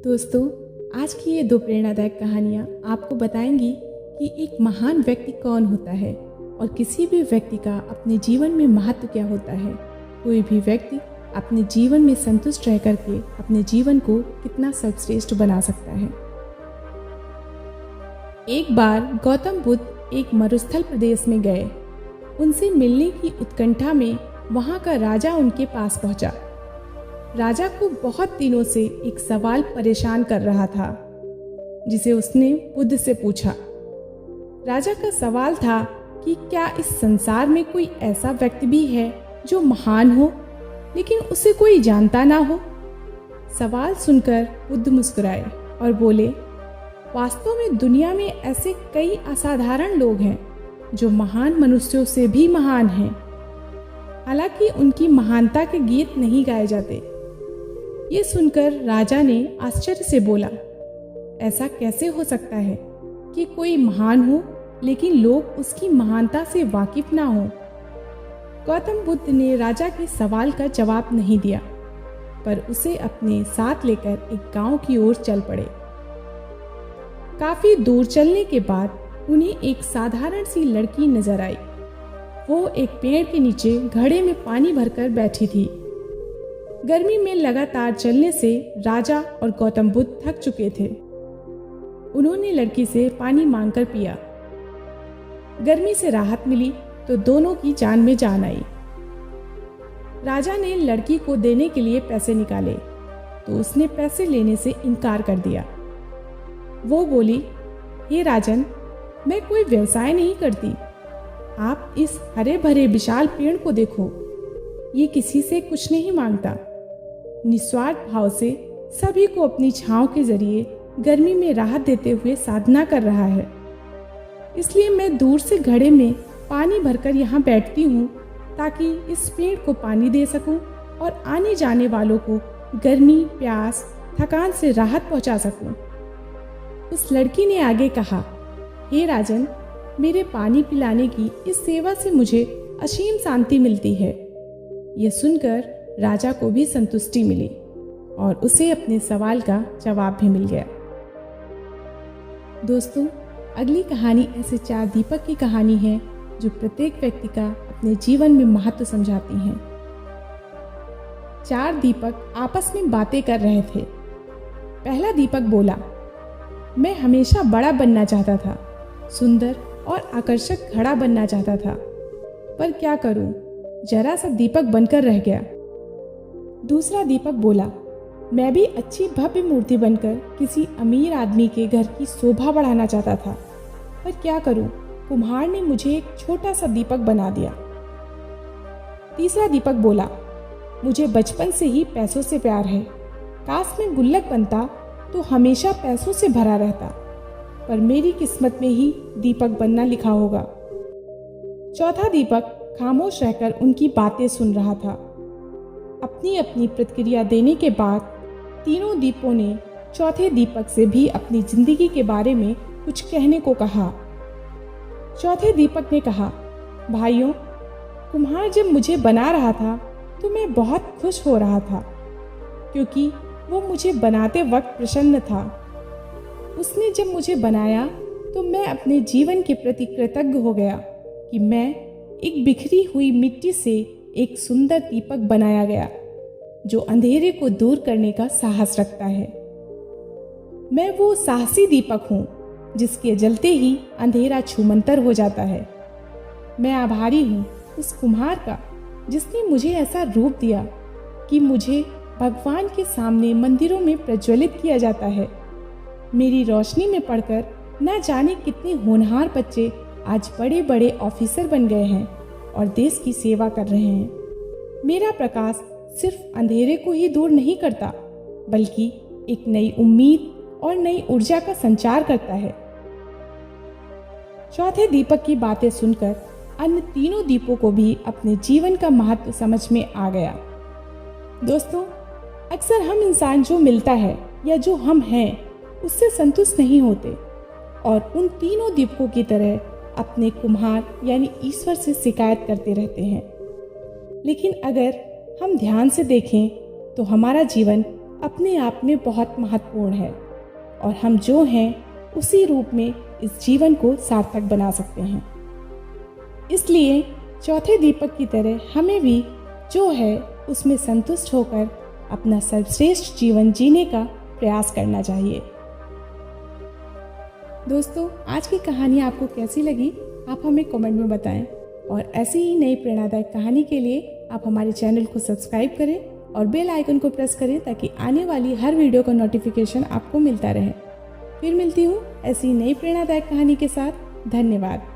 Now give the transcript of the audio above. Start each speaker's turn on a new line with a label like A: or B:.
A: दोस्तों, आज की ये दो प्रेरणादायक कहानियाँ आपको बताएंगी कि एक महान व्यक्ति कौन होता है और किसी भी व्यक्ति का अपने जीवन में महत्व क्या होता है। कोई भी व्यक्ति अपने जीवन में संतुष्ट रह करके अपने जीवन को कितना सर्वश्रेष्ठ बना सकता है। एक बार गौतम बुद्ध एक मरुस्थल प्रदेश में गए। उनसे मिलने की उत्कंठा में वहाँ का राजा उनके पास पहुँचा। राजा को बहुत दिनों से एक सवाल परेशान कर रहा था, जिसे उसने बुद्ध से पूछा। राजा का सवाल था कि क्या इस संसार में कोई ऐसा व्यक्ति भी है जो महान हो लेकिन उसे कोई जानता ना हो। सवाल सुनकर बुद्ध मुस्कुराए और बोले, वास्तव में दुनिया में ऐसे कई असाधारण लोग हैं जो महान मनुष्यों से भी महान हैं। हालांकि उनकी महानता के गीत नहीं गाए जाते। ये सुनकर राजा ने आश्चर्य से बोला, ऐसा कैसे हो सकता है कि कोई महान हो लेकिन लोग उसकी महानता से वाकिफ ना हो। गौतम बुद्ध ने राजा के सवाल का जवाब नहीं दिया, पर उसे अपने साथ लेकर एक गांव की ओर चल पड़े। काफी दूर चलने के बाद उन्हें एक साधारण सी लड़की नजर आई। वो एक पेड़ के नीचे घड़े में पानी भरकर बैठी थी। गर्मी में लगातार चलने से राजा और गौतम बुद्ध थक चुके थे। उन्होंने लड़की से पानी मांगकर पिया। गर्मी से राहत मिली तो दोनों की जान में जान आई। राजा ने लड़की को देने के लिए पैसे निकाले तो उसने पैसे लेने से इनकार कर दिया। वो बोली, हे राजन, मैं कोई व्यवसाय नहीं करती। आप इस हरे भरे विशाल पेड़ को देखो, ये किसी से कुछ नहीं मांगता। निस्वार्थ भाव से सभी को अपनी छांव के जरिए गर्मी में राहत देते हुए साधना कर रहा है। इसलिए मैं दूर से घड़े में पानी भरकर यहाँ बैठती हूँ ताकि इस पेड़ को पानी दे सकूँ और आने जाने वालों को गर्मी, प्यास, थकान से राहत पहुँचा सकूँ। उस लड़की ने आगे कहा, हे राजन, मेरे पानी पिलाने की इस सेवा से मुझे असीम शांति मिलती है। यह सुनकर राजा को भी संतुष्टि मिली और उसे अपने सवाल का जवाब भी मिल गया। दोस्तों, अगली कहानी ऐसे 4 दीपक की कहानी है जो प्रत्येक व्यक्ति का अपने जीवन में महत्व समझाती हैं। 4 दीपक आपस में बातें कर रहे थे। पहला दीपक बोला, मैं हमेशा बड़ा बनना चाहता था, सुंदर और आकर्षक घड़ा बनना चाहता था, पर क्या करूं, जरा सा दीपक बनकर रह गया। दूसरा दीपक बोला, मैं भी अच्छी भव्य मूर्ति बनकर किसी अमीर आदमी के घर की शोभा बढ़ाना चाहता था, पर क्या करूं, कुम्हार ने मुझे एक छोटा सा दीपक बना दिया। तीसरा दीपक बोला, मुझे बचपन से ही पैसों से प्यार है। काश मैं गुल्लक बनता तो हमेशा पैसों से भरा रहता, पर मेरी किस्मत में ही दीपक बनना लिखा होगा। चौथा दीपक खामोश रहकर उनकी बातें सुन रहा था। अपनी अपनी प्रतिक्रिया देने के बाद तीनों दीपों ने चौथे दीपक से भी अपनी जिंदगी के बारे में कुछ कहने को कहा। चौथे दीपक ने कहा, भाइयों, कुम्हार जब मुझे बना रहा था तो मैं बहुत खुश हो रहा था, क्योंकि वो मुझे बनाते वक्त प्रसन्न था। उसने जब मुझे बनाया तो मैं अपने जीवन के प्रति कृतज्ञ हो गया कि मैं एक बिखरी हुई मिट्टी से एक सुंदर दीपक बनाया गया जो अंधेरे को दूर करने का साहस रखता है। मैं वो साहसी दीपक हूँ जिसके जलते ही अंधेरा छूमंतर हो जाता है। मैं आभारी हूँ उस कुम्हार का जिसने मुझे ऐसा रूप दिया कि मुझे भगवान के सामने मंदिरों में प्रज्वलित किया जाता है। मेरी रोशनी में पढ़कर न जाने कितने होनहार बच्चे आज बड़े बड़े ऑफिसर बन गए हैं और देश की सेवा कर रहे हैं। मेरा प्रकाश सिर्फ अंधेरे को ही दूर नहीं करता, बल्कि एक नई उम्मीद और नई ऊर्जा का संचार करता है। चौथे दीपक की बातें सुनकर अन्य तीनों दीपों को भी अपने जीवन का महत्व समझ में आ गया। दोस्तों, अक्सर हम इंसान जो मिलता है या जो हम हैं उससे संतुष्ट नहीं होते और उन तीनों दीपकों की तरह अपने कुम्हार यानी ईश्वर से शिकायत करते रहते हैं। लेकिन अगर हम ध्यान से देखें तो हमारा जीवन अपने आप में बहुत महत्वपूर्ण है और हम जो हैं उसी रूप में इस जीवन को सार्थक बना सकते हैं। इसलिए चौथे दीपक की तरह हमें भी जो है उसमें संतुष्ट होकर अपना सर्वश्रेष्ठ जीवन जीने का प्रयास करना चाहिए। दोस्तों, आज की कहानी आपको कैसी लगी आप हमें कमेंट में बताएं और ऐसी ही नई प्रेरणादायक कहानी के लिए आप हमारे चैनल को सब्सक्राइब करें और बेल आइकन को प्रेस करें ताकि आने वाली हर वीडियो का नोटिफिकेशन आपको मिलता रहे। फिर मिलती हूँ ऐसी नई प्रेरणादायक कहानी के साथ। धन्यवाद।